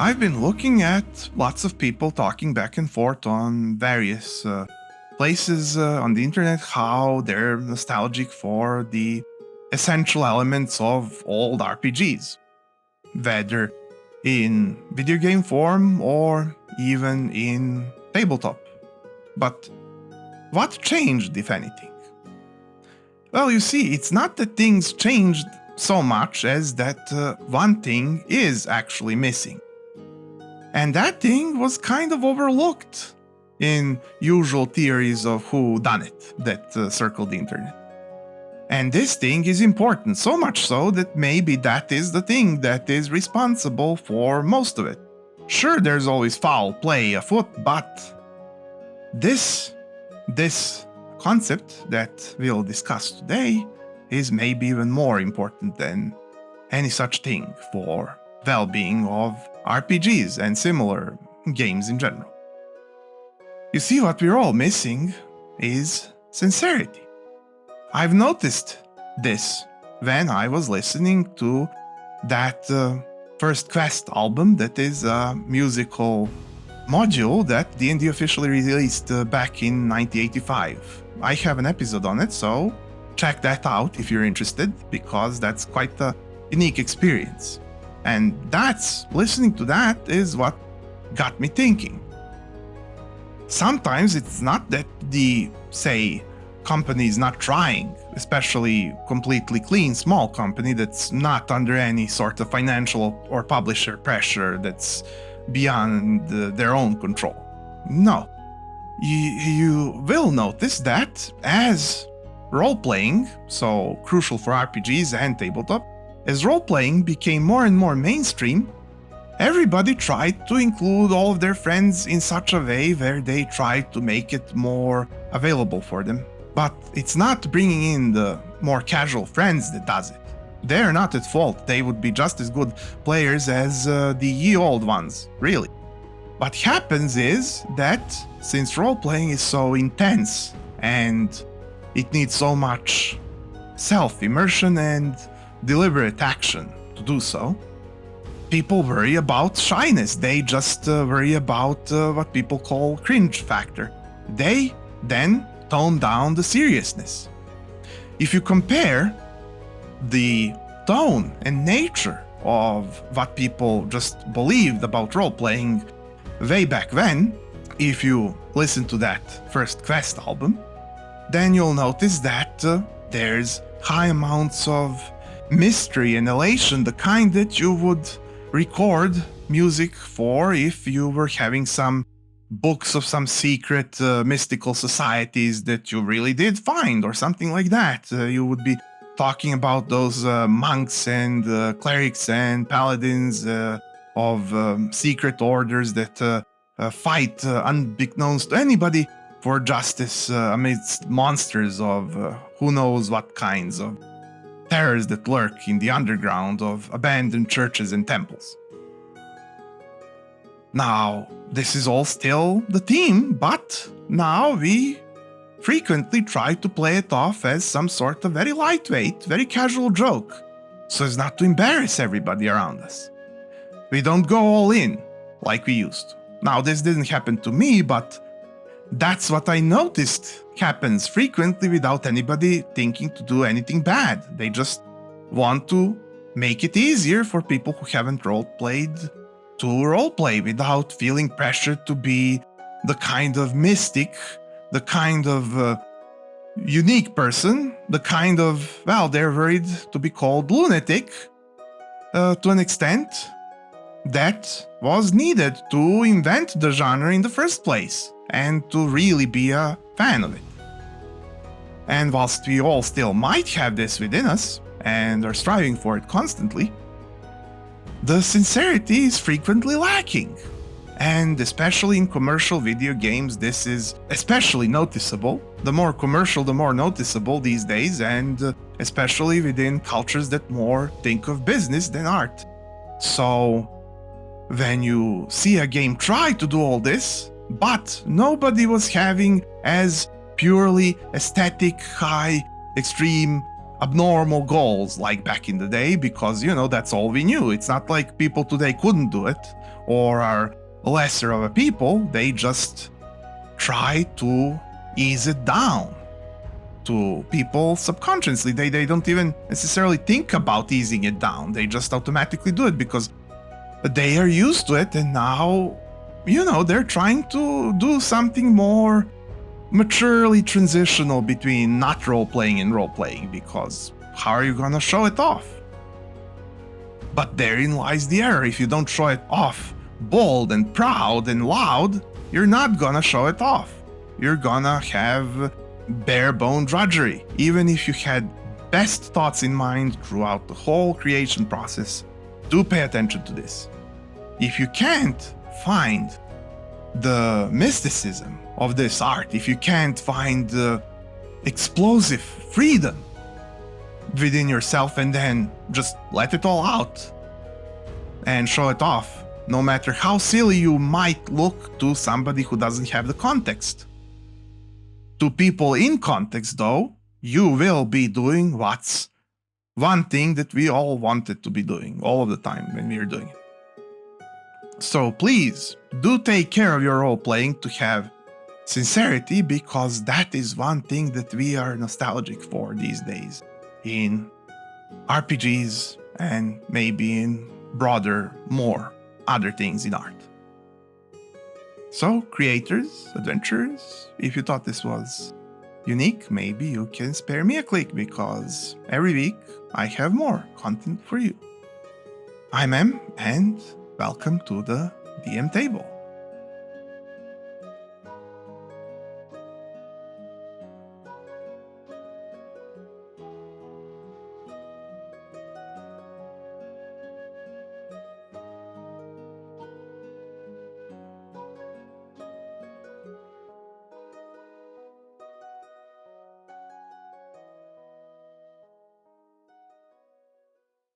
I've been looking at lots of people talking back and forth on various places on the internet how they're nostalgic for the essential elements of old RPGs, whether in video game form or even in tabletop. But what changed, if anything? Well, you see, it's not that things changed so much as that one thing is actually missing. And that thing was kind of overlooked in usual theories of who done it that circled the internet. And this thing is important, so much so that maybe that is the thing that is responsible for most of it. Sure, there's always foul play afoot, but this concept that we'll discuss today is maybe even more important than any such thing for well-being of RPGs and similar games in general. You see, what we're all missing is sincerity. I've noticed this when I was listening to that first Quest album that is a musical module that D&D officially released back in 1985. I have an episode on it, so check that out if you're interested, because that's quite a unique experience. And listening to that is what got me thinking. Sometimes it's not that the, say, company is not trying, especially completely clean small company that's not under any sort of financial or publisher pressure that's beyond their own control. No. You will notice that as role-playing, so crucial for RPGs and tabletop, as role-playing became more and more mainstream, everybody tried to include all of their friends in such a way where they tried to make it more available for them. But it's not bringing in the more casual friends that does it. They're not at fault. They would be just as good players as the ye old ones, really. What happens is that since role-playing is so intense and it needs so much self-immersion and deliberate action to do so, people worry about shyness. They just worry about what people call cringe factor. They then tone down the seriousness. If you compare the tone and nature of what people just believed about role-playing way back when, if you listen to that first Quest album, then you'll notice that there's high amounts of mystery and elation, the kind that you would record music for if you were having some books of some secret mystical societies that you really did find or something like that. You would be talking about those monks and clerics and paladins of secret orders that fight unbeknownst to anybody for justice amidst monsters of who knows what kinds of terrors that lurk in the underground of abandoned churches and temples. Now, this is all still the theme, but now we frequently try to play it off as some sort of very lightweight, very casual joke, so as not to embarrass everybody around us. We don't go all in like we used to. Now, this didn't happen to me, but that's what I noticed happens frequently without anybody thinking to do anything bad. They just want to make it easier for people who haven't role-played to roleplay without feeling pressured to be the kind of mystic, the kind of unique person, the kind of, well, they're worried to be called lunatic to an extent that was needed to invent the genre in the first place and to really be a fan of it. And whilst we all still might have this within us and are striving for it constantly, the sincerity is frequently lacking. And especially in commercial video games, this is especially noticeable. The more commercial, the more noticeable these days, and especially within cultures that more think of business than art. So when you see a game try to do all this, but nobody was having as purely aesthetic, high, extreme, abnormal goals like back in the day, because, you know, that's all we knew. It's not like people today couldn't do it, or are lesser of a people, they just try to ease it down to people subconsciously. They don't even necessarily think about easing it down. They just automatically do it because they are used to it, and now, they're trying to do something more maturely transitional between not role-playing and role-playing, because how are you gonna show it off? But therein lies the error. If you don't show it off bold and proud and loud, you're not gonna show it off. You're gonna have bare-bone drudgery. Even if you had best thoughts in mind throughout the whole creation process, do pay attention to this. If you can't find the mysticism of this art, if you can't find the explosive freedom within yourself and then just let it all out and show it off, no matter how silly you might look to somebody who doesn't have the context. To people in context, though, you will be doing what's one thing that we all wanted to be doing all of the time when we are doing it. So please, do take care of your role-playing to have sincerity, because that is one thing that we are nostalgic for these days in RPGs and maybe in broader, more other things in art. So, creators, adventurers, if you thought this was unique, maybe you can spare me a click, because every week I have more content for you. I'm Em, and welcome to the DM table.